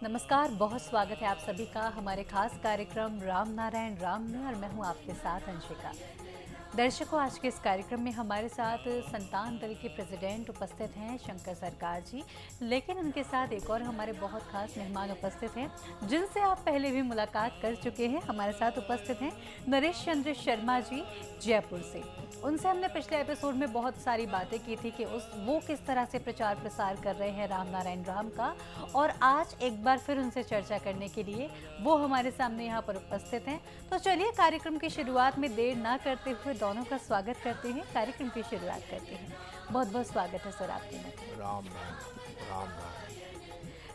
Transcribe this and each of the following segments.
नमस्कार, बहुत स्वागत है आप सभी का हमारे खास कार्यक्रम राम नारायण राम में और मैं हूं आपके साथ अंशिका। दर्शकों, आज के इस कार्यक्रम में हमारे साथ संतान दल के प्रेसिडेंट उपस्थित हैं शंकर सरकार जी, लेकिन उनके साथ एक और हमारे बहुत खास मेहमान उपस्थित हैं जिनसे आप पहले भी मुलाकात कर चुके हैं। हमारे साथ उपस्थित हैं नरेश चंद्र शर्मा जी जयपुर से। उनसे हमने पिछले एपिसोड में बहुत सारी बातें की थी कि वो किस तरह से प्रचार प्रसार कर रहे हैं राम नारायण राम का, और आज एक बार फिर उनसे चर्चा करने के लिए वो हमारे सामने यहाँ पर उपस्थित हैं। तो चलिए कार्यक्रम की शुरुआत में देर ना करते हुए दोनों का स्वागत करते हैं, कार्यक्रम की शुरुआत करते हैं। बहुत बहुत स्वागत है सर आपके में। राम राम।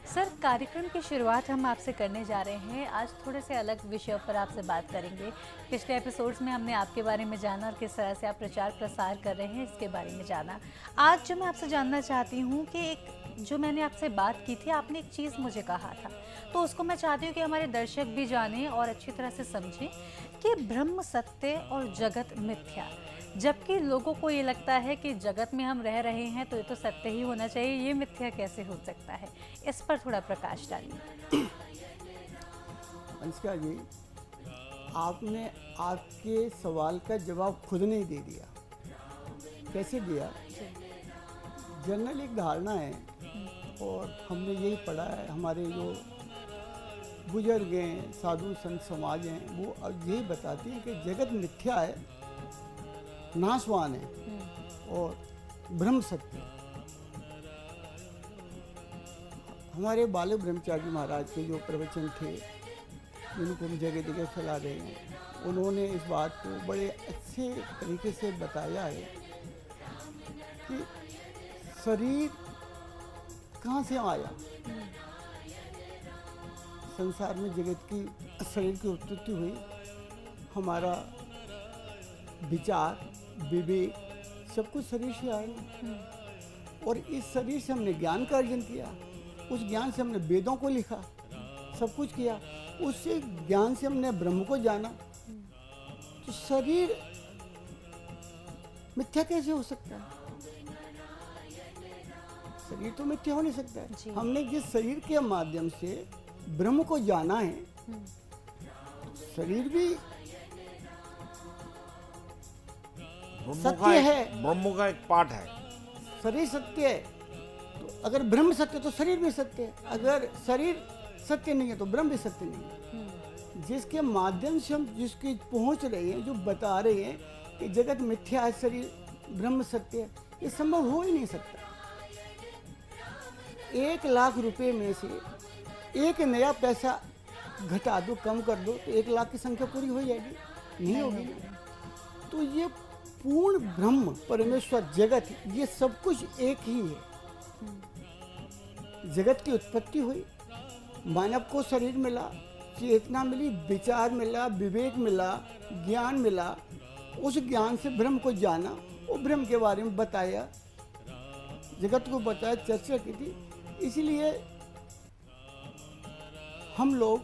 सर, कार्यक्रम की शुरुआत हम आपसे करने जा रहे हैं। आज थोड़े से अलग विषयों पर आपसे बात करेंगे। पिछले एपिसोड्स में हमने आपके बारे में जाना और किस तरह से आप प्रचार प्रसार कर रहे हैं इसके बारे में जाना। आज जो मैं आपसे जानना चाहती हूँ कि एक जो मैंने आपसे बात की थी, आपने एक चीज़ मुझे कहा था, तो उसको मैं चाहती हूँ कि हमारे दर्शक भी जानें और अच्छी तरह से समझें कि ब्रह्म सत्य और जगत मिथ्या। जबकि लोगों को ये लगता है कि जगत में हम रह रहे हैं तो ये तो सत्य ही होना चाहिए, ये मिथ्या कैसे हो सकता है? इस पर थोड़ा प्रकाश डालिए। अंशिका जी, आपने आपके सवाल का जवाब खुद नहीं दे दिया। कैसे दिया? जनरल एक धारणा है और हमने यही पढ़ा है, हमारे जो बुजुर्ग हैं, साधु संत समाज हैं, वो अब यही बताते हैं कि जगत मिथ्या है, नाशवान है और ब्रह्म सत्य है। हमारे बालक ब्रह्मचारी महाराज के जो प्रवचन थे, जिनको हम जगह जगह फैला रहे हैं, उन्होंने इस बात को बड़े अच्छे तरीके से बताया है कि शरीर कहाँ से आया। संसार में जगत की शरीर की उत्पत्ति हुई, हमारा विचार विवेक सब कुछ शरीर से आया और इस शरीर से हमने ज्ञान का अर्जन किया, उस ज्ञान से हमने वेदों को लिखा, सब कुछ किया, उससे ज्ञान से हमने ब्रह्म को जाना। तो शरीर मिथ्या कैसे हो सकता है? शरीर तो मिथ्या हो नहीं सकता है। हमने जिस शरीर के माध्यम से ब्रह्म को जाना है, शरीर भी सत्य है, ब्रह्म का एक पार्ट है। शरीर सत्य है, तो अगर ब्रह्म सत्य तो शरीर भी सत्य है। अगर शरीर सत्य नहीं है तो ब्रह्म भी सत्य नहीं है। जिसके माध्यम से हम जिसकी पहुंच रहे हैं, जो बता रहे हैं कि जगत मिथ्या है, शरीर ब्रह्म सत्य है, ये संभव हो ही नहीं सकता। 1,00,000 रुपए में से एक नया पैसा घटा दो, कम कर दो, तो 1,00,000 की संख्या पूरी हो जाएगी? नहीं होगी ना। तो ये पूर्ण ब्रह्म परमेश्वर जगत, ये सब कुछ एक ही है। जगत की उत्पत्ति हुई, मानव को शरीर मिला, चेतना मिली, विचार मिला, विवेक मिला, ज्ञान मिला, उस ज्ञान से ब्रह्म को जाना, वो ब्रह्म के बारे में बताया, जगत को बताया, चर्चा की थी। इसलिए हम लोग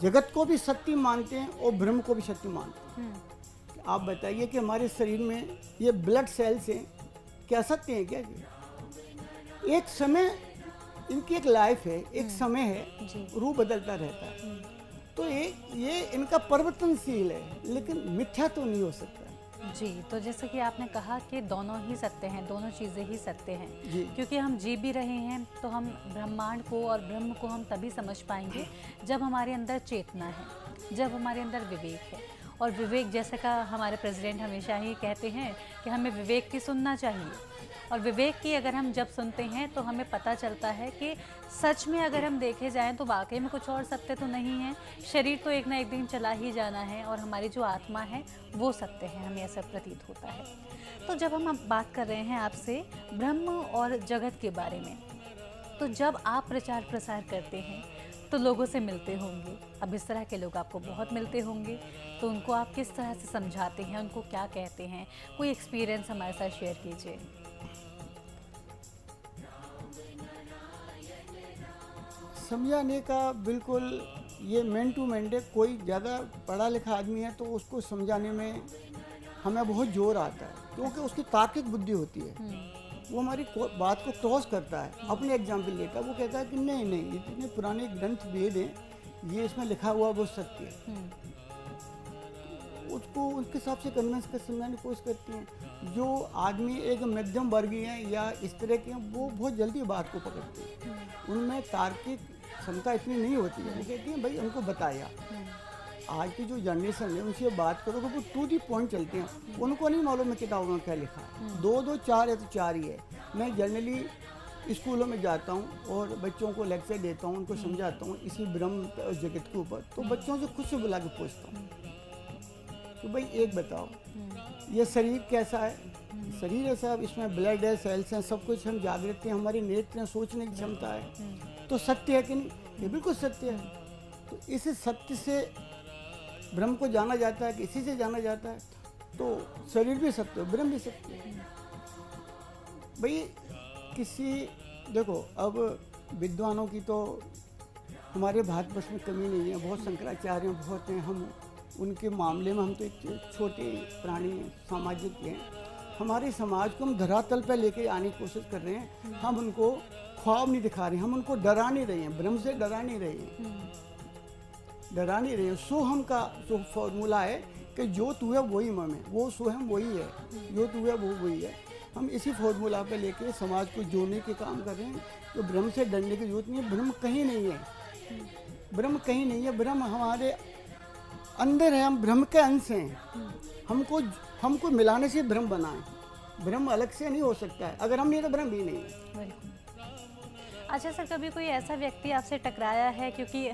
जगत को भी सत्य मानते हैं और ब्रह्म को भी सत्य मानते हैं। आप बताइए कि हमारे शरीर में ये ब्लड सेल्स हैं, क्या सत्य हैं क्या? एक समय इनकी एक लाइफ है, एक समय है, रूप बदलता रहता है, तो ये इनका परिवर्तनशील है, लेकिन मिथ्या तो नहीं हो सकता जी। तो जैसे कि आपने कहा कि दोनों ही सत्य हैं, दोनों चीज़ें ही सत्य हैं, क्योंकि हम जी भी रहे हैं तो हम ब्रह्मांड को और ब्रह्म को हम तभी समझ पाएंगे जब हमारे अंदर चेतना है, जब हमारे अंदर विवेक है। और विवेक, जैसे का हमारे प्रेसिडेंट हमेशा ही कहते हैं कि हमें विवेक की सुनना चाहिए, और विवेक की अगर हम जब सुनते हैं तो हमें पता चलता है कि सच में अगर हम देखे जाएं तो वाकई में कुछ और सत्य तो नहीं है। शरीर तो एक ना एक दिन चला ही जाना है और हमारी जो आत्मा है वो सत्य है, हमें ऐसा प्रतीत होता है। तो जब हम बात कर रहे हैं आपसे ब्रह्म और जगत के बारे में, तो जब आप प्रचार प्रसार करते हैं तो लोगों से मिलते होंगे, अब इस तरह के लोग आपको बहुत मिलते होंगे, तो उनको आप किस तरह से समझाते हैं, उनको क्या कहते हैं? कोई एक्सपीरियंस हमारे साथ शेयर कीजिए। समझाने का बिल्कुल ये मैन टू मैन है। कोई ज़्यादा पढ़ा लिखा आदमी है तो उसको समझाने में हमें बहुत जोर आता है, क्योंकि उसकी तार्किक बुद्धि होती है। वो हमारी बात को क्रॉस करता है, अपने एग्जाम्पल लेता है। वो कहता है कि नहीं नहीं, इतने पुराने ग्रंथ वेद हैं, ये इसमें लिखा हुआ वो सत्य है। उसको उसके हिसाब से कन्विंस कर समझाने की कोशिश करती हैं। जो आदमी एक मध्यम वर्गीय हैं या इस तरह के हैं, वो बहुत जल्दी बात को पकड़ते हैं, उनमें तार्किक क्षमता इतनी नहीं होती है। वो कहती हैं भाई हमको बताया। आज की जो जनरेशन है उनसे बात करो, वो टू दी पॉइंट चलते हैं, उनको नहीं मालूम है किताबों में क्या लिखा है। 2 2 4 है तो 4 ही है। मैं जनरली स्कूलों में जाता हूँ और बच्चों को लेक्चर देता हूँ, उनको समझाता हूँ इसी ब्रह्म जगत के ऊपर। तो बच्चों से खुद से बुला के पूछता हूँ तो भाई एक बताओ, ये शरीर कैसा है? शरीर है साहब, इसमें ब्लड है, सेल्स हैं, सब कुछ, हम जागृत हैं, हमारी नेत्र हैं, सोचने की क्षमता है, तो सत्य है कि नहीं? ये बिल्कुल सत्य है। तो इस सत्य से ब्रह्म को जाना जाता है कि इसी से जाना जाता है, तो शरीर भी सत्य है, ब्रह्म भी सत्य है। भाई किसी, देखो अब विद्वानों की तो हमारे भारतवर्ष में कमी नहीं है, बहुत शंकराचार्य बहुत हैं, हम उनके मामले में हम तो एक छोटे प्राणी सामाजिक हैं। हमारे समाज को हम धरातल पर लेके आने की कोशिश कर रहे हैं। हम उनको ख्वाब नहीं दिखा रहे हैं, हम उनको डरा नहीं रहे हैं, ब्रह्म से डरा नहीं रहे हैं, डरा नहीं रहे हैं। सोहम का जो फॉर्मूला है कि जो तू है वही मैं है, वो सोहम वही है, जो तू है वो वही है। हम इसी फॉर्मूला पे लेके समाज को जोड़ने के काम कर रहे हैं। तो ब्रह्म से डरने की जरूरत नहीं है, ब्रह्म कहीं नहीं है, ब्रह्म कहीं नहीं है, ब्रह्म हमारे अंदर है, हम ब्रह्म के अंश हैं। हमको मिलाने से ब्रह्म बना है, ब्रह्म अलग से नहीं हो सकता है, अगर हम नहीं तो ब्रह्म भी नहीं है। अच्छा सर, कभी कोई ऐसा व्यक्ति आपसे टकराया है, क्योंकि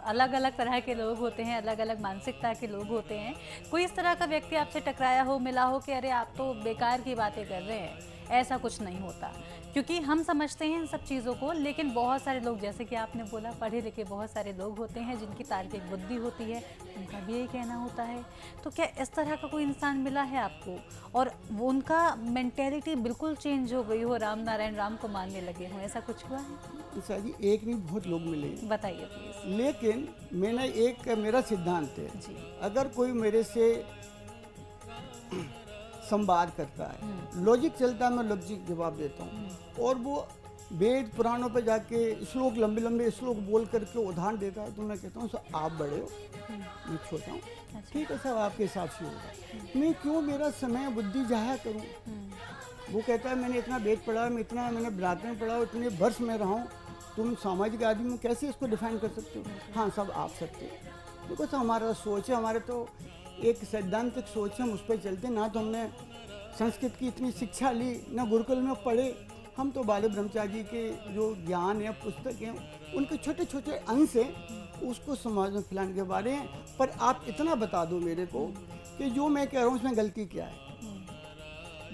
अलग अलग तरह के लोग होते हैं, अलग अलग मानसिकता के लोग होते हैं, कोई इस तरह का व्यक्ति आपसे टकराया हो, मिला हो कि अरे आप तो बेकार की बातें कर रहे हैं, ऐसा कुछ नहीं होता? क्योंकि हम समझते हैं इन सब चीज़ों को, लेकिन बहुत सारे लोग, जैसे कि आपने बोला, पढ़े लिखे बहुत सारे लोग होते हैं जिनकी तार्किक बुद्धि होती है, उनका भी यही कहना होता है। तो क्या इस तरह का कोई इंसान मिला है आपको और वो उनका मेंटेलिटी बिल्कुल चेंज हो गई हो, राम नारायण राम को मानने लगे हो, ऐसा कुछ हुआ है? सर जी, एक नहीं बहुत लोग मिले, बताइए प्लीज़। लेकिन मैंने एक, मेरा सिद्धांत है जी। अगर कोई मेरे से संवाद करता है, लॉजिक चलता है, मैं लॉजिक जवाब देता हूँ, और वो वेद पुराणों पे जाके श्लोक, लंबे लंबे श्लोक बोल करके उदाहरण देता है, तो मैं कहता हूँ सर आप बड़े हो, मैं छोटा हूँ, ठीक है साहब आपके हिसाब से होगा, मैं क्यों मेरा समय बुद्धि जाया करूँ? वो कहता है मैंने इतना वेद पढ़ा, मैं इतना मैंने ब्राह्मण पढ़ा, इतने वर्ष में रहा हूँ, तुम सामाजिक आदमी में कैसे इसको डिफाइन कर सकते हो? हाँ सब आप सकते हो। देखो तो हमारा सोच है, हमारे तो एक सैद्धांतिक सोच है, हम उस पर चलते। ना तो हमने संस्कृत की इतनी शिक्षा ली, ना गुरुकुल में पढ़े, हम तो बाल ब्रह्मचारी के जो ज्ञान है, पुस्तक हैं, उनके छोटे छोटे अंश हैं, उसको समाज में फैलाने के बारे हैं। पर आप इतना बता दो मेरे को कि जो मैं कह रहा हूँ उसमें गलती क्या है,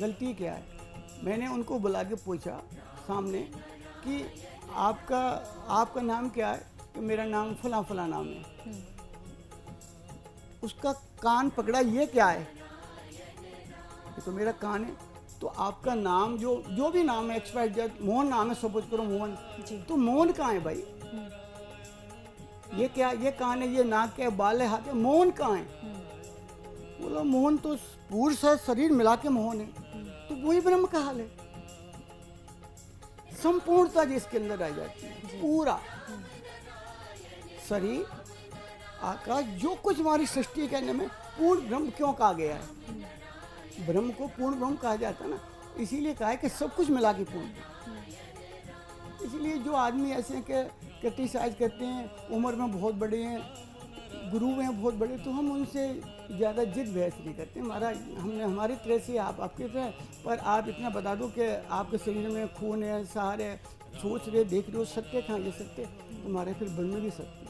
गलती क्या है? मैंने उनको बुला के पूछा सामने कि आपका नाम क्या है? कि मेरा नाम फला फला नाम है। उसका कान पकड़ा, ये क्या है? ये तो मेरा कान है। तो आपका नाम जो भी नाम है, XYZ, मोहन नाम है, सपोज करो मोहन, तो मोहन कहाँ है भाई? ये क्या, ये कान है, ये नाक है, बाल है, हाथ है, मोहन कहाँ है? बोला मोहन तो पूरा शरीर मिला के मोहन है, तो वही ब्रह्म का हाल है। संपूर्णता जिसके अंदर आ जाती है, पूरा शरीर, आकाश, जो कुछ हमारी सृष्टि करने में पूर्ण ब्रह्म क्यों कहा गया है? ब्रह्म को पूर्ण ब्रह्म कहा जाता है ना, इसीलिए कहा है कि सब कुछ मिला के पूर्ण। इसलिए जो आदमी ऐसे हैं कि क्रिटिसाइज करते हैं, उम्र में बहुत बड़े हैं, गुरु हैं बहुत बड़े, तो हम उनसे ज़्यादा जिद बहस नहीं करते। हमने हमारी तरह से आप आपके तरह, पर आप इतना बता दो कि आपके शरीर में खून है, सार है, सोच रहे, देख रहे हो, सत्य कहाँ? ये सत्य तुम्हारे फिर ब्रह्म भी सत्य है।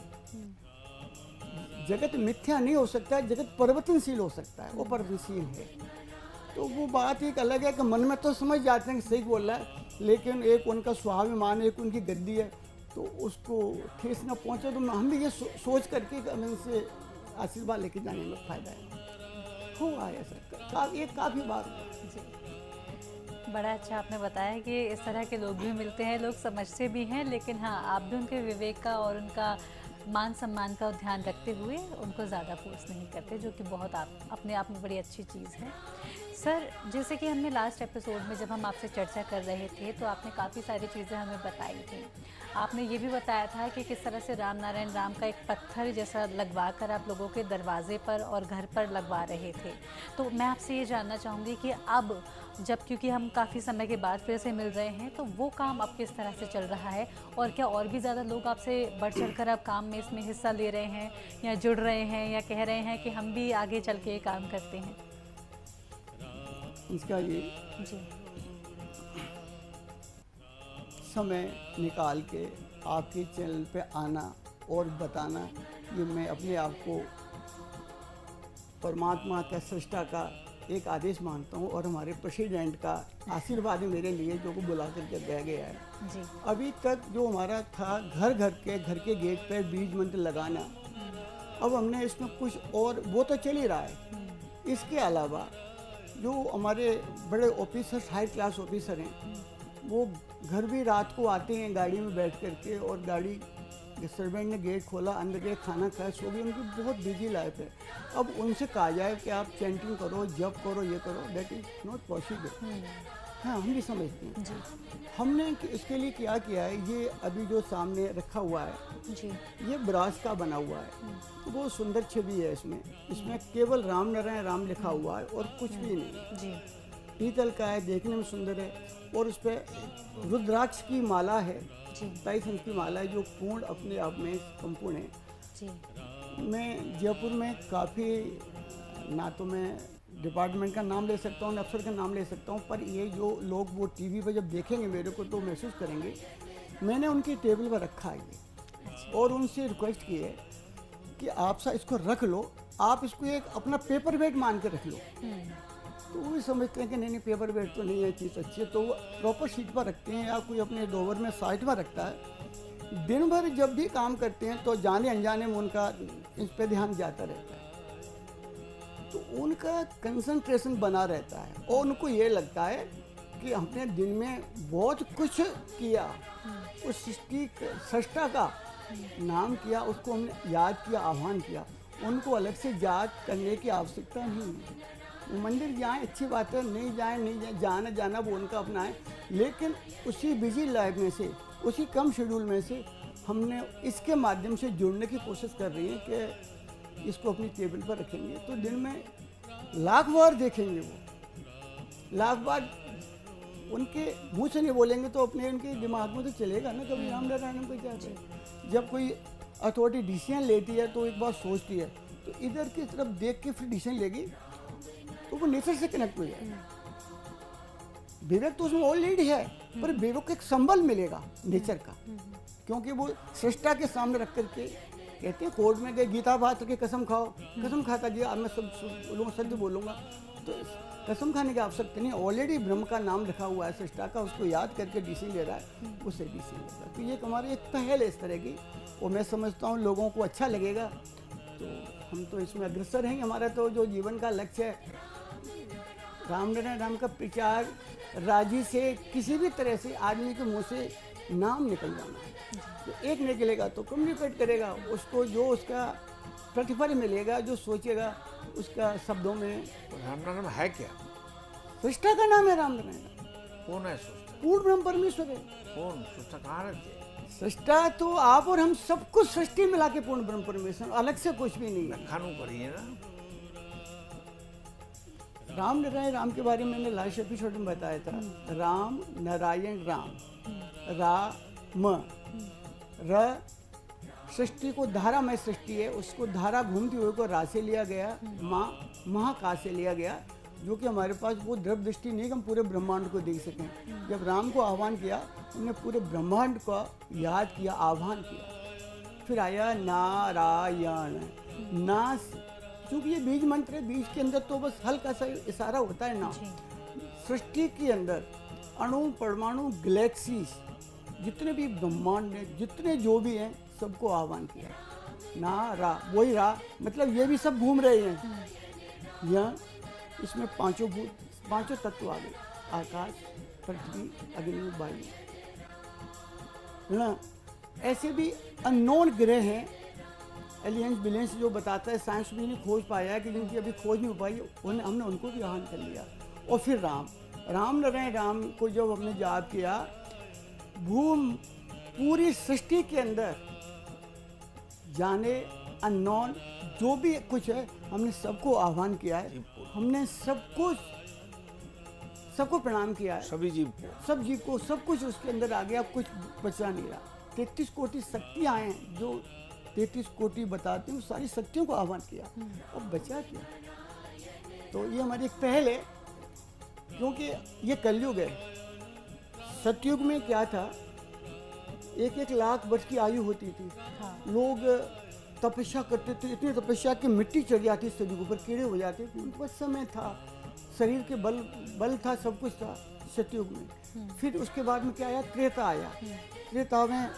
जगत मिथ्या नहीं हो सकता, जगत परिवर्तनशील हो सकता है, वो परिवर्तनशील है। तो वो बात एक अलग है कि मन में तो समझ जाते हैं कि सही बोल रहा है, लेकिन एक उनका स्वाभिमान, एक उनकी गद्दी है, तो उसको ठेस ना पहुँचे। तो हम भी ये सोच करके इनसे आशीर्वाद लेके जाने में फ़ायदा है। हुआ है सर, ये काफ़ी बार हुआ। बड़ा अच्छा आपने बताया कि इस तरह के लोग भी मिलते हैं, लोग समझते भी हैं, लेकिन हाँ आप भी उनके विवेक का और उनका मान सम्मान का ध्यान रखते हुए उनको ज़्यादा फोर्स नहीं करते, जो कि बहुत अपने आप में बड़ी अच्छी चीज़ है। सर, जैसे कि हमने लास्ट एपिसोड में जब हम आपसे चर्चा कर रहे थे तो आपने काफ़ी सारी चीज़ें हमें बताई थी। आपने ये भी बताया था कि किस तरह से राम नारायण राम का एक पत्थर जैसा लगवा कर आप लोगों के दरवाजे पर और घर पर लगवा रहे थे। तो मैं आपसे ये जानना चाहूँगी कि अब जब, क्योंकि हम काफ़ी समय के बाद फिर से मिल रहे हैं, तो वो काम अब किस तरह से चल रहा है और क्या और भी ज़्यादा लोग आपसे बढ़ चढ़ कर अब काम में इसमें हिस्सा ले रहे हैं या जुड़ रहे हैं या कह रहे हैं कि हम भी आगे चल के ये काम करते हैं? इसका ये जी समय निकाल के आपके चैनल पे आना और बताना, ये मैं अपने आप को परमात्मा का, सृष्टा का एक आदेश मानता हूँ और हमारे प्रेसिडेंट का आशीर्वाद है मेरे लिए, जो को बुला करके कहा गया है। जी अभी तक जो हमारा था घर के गेट पे बीज मंत्र लगाना, अब हमने इसमें कुछ और, वो तो चल ही रहा है। इसके अलावा जो हमारे बड़े ऑफिसर्स, हाई क्लास ऑफिसर हैं, वो घर भी रात को आते हैं गाड़ी में बैठ करके, और गाड़ी सर्वेंट ने गेट खोला, अंदर गए, खाना खाया, सो गए। उनकी बहुत बिजी लाइफ है। अब उनसे कहा जाए कि आप चैंटिंग करो, जप करो, ये करो, दैट इज नॉट पॉसिबल। हाँ, हम भी समझते हैं। जी हमने इसके लिए क्या किया है, ये अभी जो सामने रखा हुआ है, जी ये ब्रास का बना हुआ है। वो सुंदर छवि है इसमें केवल राम नारायण राम लिखा हुआ है और कुछ भी नहीं। जी पीतल का है, देखने में सुंदर है, और उस पर रुद्राक्ष की माला है, जी 27 इंच की माला है, जो पूर्ण अपने आप में संपूर्ण है। जी मैं जयपुर में काफ़ी, ना तो मैं डिपार्टमेंट का नाम ले सकता हूँ, न अफसर का नाम ले सकता हूँ, पर ये जो लोग वो टीवी पर जब देखेंगे मेरे को तो महसूस करेंगे, मैंने उनकी टेबल पर रखा है ये, और उनसे रिक्वेस्ट की है कि आप सा इसको रख लो, आप इसको एक अपना पेपर वेट मान के रख लो। तो वो भी समझते हैं कि नहीं पेपर वेट तो नहीं है, चीज़ अच्छी है, तो वो प्रॉपर शीट पर रखते हैं, या कोई अपने डोवर में साइड पर रखता है। दिन भर जब भी काम करते हैं तो जाने अनजाने में उनका इस पर ध्यान जाता रहता है, तो उनका कंसंट्रेशन बना रहता है, और उनको ये लगता है कि हमने दिन में बहुत कुछ किया, उस सृष्टा का नाम किया, उसको हमने याद किया, आह्वान किया। उनको अलग से याद करने की आवश्यकता नहीं है। वो मंदिर जाएँ, अच्छी बात है, नहीं जाए, जाना वो उनका अपना है, लेकिन उसी बिजी लाइफ में से, उसी कम शेड्यूल में से हमने इसके माध्यम से जुड़ने की कोशिश कर रही है कि इसको अपनी टेबल पर रखेंगे तो दिन में लाख बार देखेंगे, वो लाख बार उनके मुंह से नहीं बोलेंगे तो अपने उनके दिमाग में तो चलेगा ना, कभी राम नारायण को जाते हैं। जब कोई अथॉरिटी डिसीजन लेती है तो एक बार सोचती है, तो इधर की तरफ देख के फिर डिसीजन लेगी, तो वो नेचर से कनेक्ट हो जाएगा। विवेक तो उसमें ऑलरेडी है, पर विवेक को एक संबल मिलेगा नेचर का, क्योंकि वो सृष्टा के सामने रख करके कहते हैं, कोर्ट में गए, गीता बात के कसम खाओ, कसम खाता गया, अब मैं सब बोलूँगा, सत्य बोलूँगा, तो कसम खाने की आवश्यकता नहीं, ऑलरेडी ब्रह्म का नाम लिखा हुआ है सृष्टा का, उसको याद करके डिसीजन ले रहा है, उससे डिसीजन ले रहा है। तो ये हमारी एक पहल है इस तरह की, और मैं समझता हूँ लोगों को अच्छा लगेगा, तो हम तो इसमें अग्रसर हैं। हमारा तो जो जीवन का लक्ष्य है, राम नारायण राम का प्रचार, राजी से किसी भी तरह से आदमी के मुंह से नाम निकल जाना है। तो एक निकलेगा तो कम्युनिकेट करेगा, उसको जो उसका प्रतिफल मिलेगा, जो सोचेगा उसका शब्दों में। राम नाम है क्या? सृष्टा का नाम है राम नारायण। कौन है सृष्टा? पूर्ण ब्रह्म परमेश्वर है। कौन सृष्टा? कहाँ रहते हैं? सृष्टा तो आप और हम सब कुछ सृष्टि मिला के पूर्ण ब्रह्म परमेश्वर, अलग से कुछ भी नहीं है। खानू करिए ना। राम नारायण राम के बारे में मैंने लास्ट एपिसोड में बताया था। राम नारायण राम, राम र सृष्टि को धारामय सृष्टि है, उसको धारा घूमती हुए को रा से लिया गया, माँ महाका से लिया गया, जो कि हमारे पास वो द्रव्य दृष्टि नहीं कि हम पूरे ब्रह्मांड को देख सकें। जब राम को आह्वान किया, हमने पूरे ब्रह्मांड को याद किया, आह्वान किया। फिर आया नारायण, ना, क्योंकि ये बीज मंत्र है, बीज के अंदर तो बस हल्का सा इशारा होता है ना। सृष्टि के अंदर अणु, परमाणु, गैलेक्सीज, जितने भी ब्रह्मांड में जितने जो भी हैं, सबको आह्वान किया। ना रा, वही रा, मतलब ये भी सब घूम रहे हैं। यहाँ इसमें पांचों भूत, पांचों तत्व आ गए, आकाश, पृथ्वी, अग्नि, वायु, है ना। ऐसे भी अननोन ग्रह हैं, एलियंस बिलियंस जो बताता है, साइंस भी नहीं खोज पाया है, कि जिनकी अभी खोज नहीं हो पाई, हमने उनको भी आह्वान कर लिया। और फिर राम नारायण राम को जब हमने याद किया, पूरी सृष्टि के अंदर जाने अननोन जो भी कुछ है, हमने सबको आह्वान किया है, हमने सबको प्रणाम किया है, सभी जीव को, सब जीव को, सब कुछ उसके अंदर आ गया, कुछ बचा नहीं रहा। 33 कोटि शक्तियाँ हैं जो 33 कोटि बताते हैं, सारी शक्तियों को आह्वान किया और बचा क्या। तो ये हमारी एक पहल है, क्योंकि ये कलयुग है। सतयुग में क्या था, 1-1 लाख वर्ष की आयु होती थी। लोग तपस्या करते थे, इतनी तपस्या कि मिट्टी चढ़ जाती शरीर के ऊपर, कीड़े हो जाते थे। उनके पास समय था, शरीर के बल था, सब कुछ था सतयुग में। फिर उसके बाद में क्या आया, त्रेता आया। त्रेता में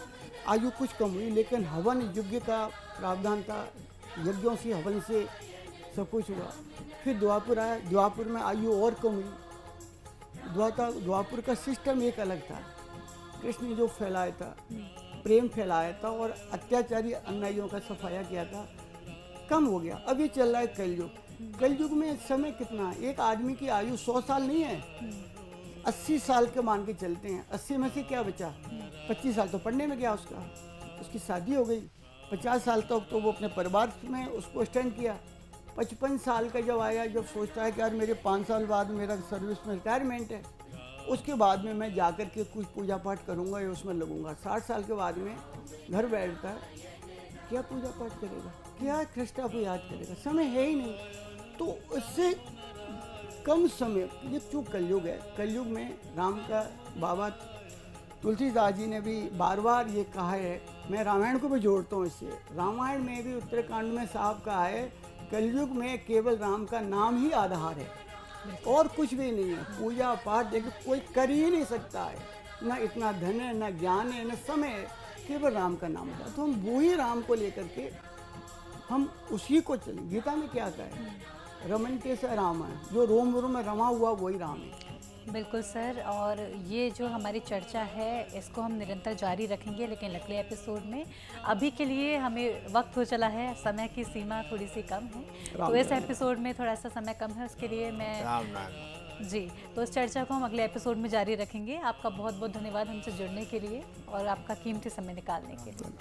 आयु कुछ कम हुई, लेकिन हवन यज्ञ का प्रावधान था, यज्ञों से हवन से सब कुछ हुआ। फिर द्वापर आया, द्वापर में आयु और कम हुई। द्वापर का सिस्टम एक अलग था। कृष्ण ने जो फैलाया था, प्रेम फैलाया था और अत्याचारी अन्यायियों का सफाया किया था, कम हो गया। अभी चल रहा है कलयुग। कलयुग में समय कितना, एक आदमी की आयु 100 साल नहीं है, 80 साल के मान के चलते हैं। 80 में से क्या बचा, 25 साल तो पढ़ने में गया उसका, उसकी शादी हो गई। 50 साल तक तो वो अपने परिवार में उसको स्टैंड किया। 55 साल का जब आया, जब सोचता है कि यार मेरे 5 साल बाद मेरा सर्विस में रिटायरमेंट है, उसके बाद में मैं जाकर के कुछ पूजा पाठ करूँगा या उसमें लगूंगा। 60 साल के बाद में घर बैठता है, क्या पूजा पाठ करेगा, क्या कृष्णा को याद करेगा, समय है ही नहीं। तो इससे कम समय, ये क्यों कलयुग है। कलयुग में राम का बाबा तुलसीदास जी ने भी बार बार ये कहा है, मैं रामायण को भी जोड़ता हूँ इससे। रामायण में भी उत्तरकांड में साफ कहा है, कलयुग में केवल राम का नाम ही आधार है और कुछ भी नहीं है। पूजा पाठ देखिए कोई कर ही नहीं सकता है, ना इतना धन है, ना ज्ञान है, ना समय है, केवल राम का नाम है। तो हम वही राम को लेकर के हम उसी को चलें। गीता में क्या कहा है, रमन्ते स राम है, जो रोम रोम में रमा हुआ वही राम है। बिल्कुल सर, और ये जो हमारी चर्चा है इसको हम निरंतर जारी रखेंगे, लेकिन अगले एपिसोड में। अभी के लिए हमें वक्त हो चला है, समय की सीमा थोड़ी सी कम है, तो इस एपिसोड में थोड़ा सा समय कम है, उसके लिए मैं जी, तो इस चर्चा को हम अगले एपिसोड में जारी रखेंगे। आपका बहुत बहुत धन्यवाद हमसे जुड़ने के लिए और आपका कीमती समय निकालने के लिए।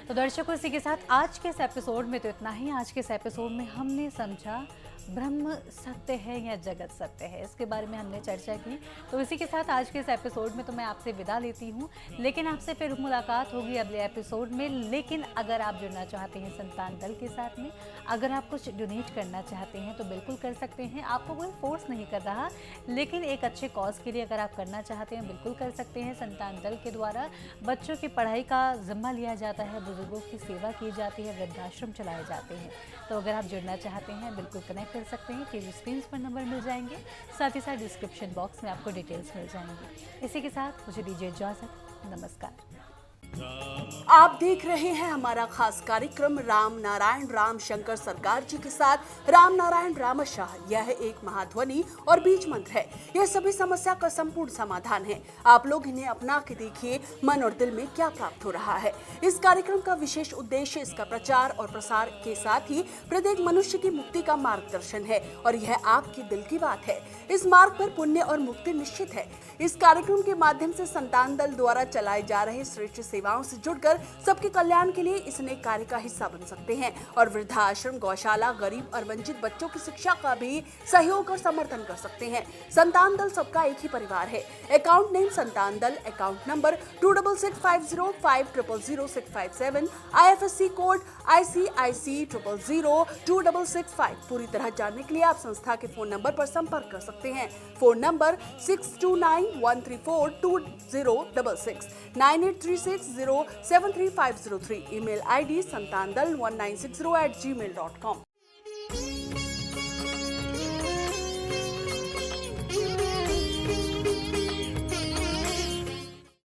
तो दर्शकों, इसी के साथ आज के इस एपिसोड में तो इतना ही। आज के इस एपिसोड में हमने समझा ब्रह्म सत्य है या जगत सत्य है, इसके बारे में हमने चर्चा की। तो इसी के साथ आज के इस एपिसोड में तो मैं आपसे विदा लेती हूँ, लेकिन आपसे फिर मुलाकात होगी अगले एपिसोड में। लेकिन अगर आप जुड़ना चाहते हैं संतान दल के साथ में, अगर आप कुछ डोनेट करना चाहते हैं तो बिल्कुल कर सकते हैं। आपको कोई फोर्स नहीं कर रहा, लेकिन एक अच्छे कॉज के लिए अगर आप करना चाहते हैं बिल्कुल कर सकते हैं। संतान दल के द्वारा बच्चों की पढ़ाई का जिम्मा लिया जाता है, बुजुर्गों की सेवा की जाती है, वृद्धाश्रम चलाए जाते हैं। तो अगर आप जुड़ना चाहते हैं बिल्कुल कनेक्ट कर सकते हैं। टीवी स्क्रीन पर नंबर मिल जाएंगे, साथ ही साथ डिस्क्रिप्शन बॉक्स में आपको डिटेल्स मिल जाएंगी। इसी के साथ मुझे दीजिए इजाजत, नमस्कार। आप देख रहे हैं हमारा खास कार्यक्रम राम नारायण राम शंकर सरकार जी के साथ राम नारायण रामशाह। यह एक महाध्वनि और बीज मंत्र है। यह सभी समस्या का संपूर्ण समाधान है। आप लोग इन्हें अपना के देखिए, मन और दिल में क्या प्राप्त हो रहा है। इस कार्यक्रम का विशेष उद्देश्य इसका प्रचार और प्रसार के साथ ही प्रत्येक मनुष्य की मुक्ति का मार्गदर्शन है और यह आपके दिल की बात है। इस मार्ग पर पुण्य और मुक्ति निश्चित है। इस कार्यक्रम के माध्यम से संतान दल द्वारा चलाए जा रहे श्रेष्ठ सेवाओं से जुड़कर सबके कल्याण के लिए इस नए कार्य का हिस्सा बन सकते हैं और वृद्धाश्रम, गौशाला, गरीब और वंचित बच्चों की शिक्षा का भी सहयोग और समर्थन कर सकते हैं। संतान दल सबका एक ही परिवार है। अकाउंट नेम संतान दल, account number 266505000657, IFSC code ICIC 0002665। पूरी तरह जानने के लिए आप संस्था के फोन नंबर पर संपर्क कर सकते हैं। Phone number 6291342066, 9836073503। Email ID santandal1960@gmail.com।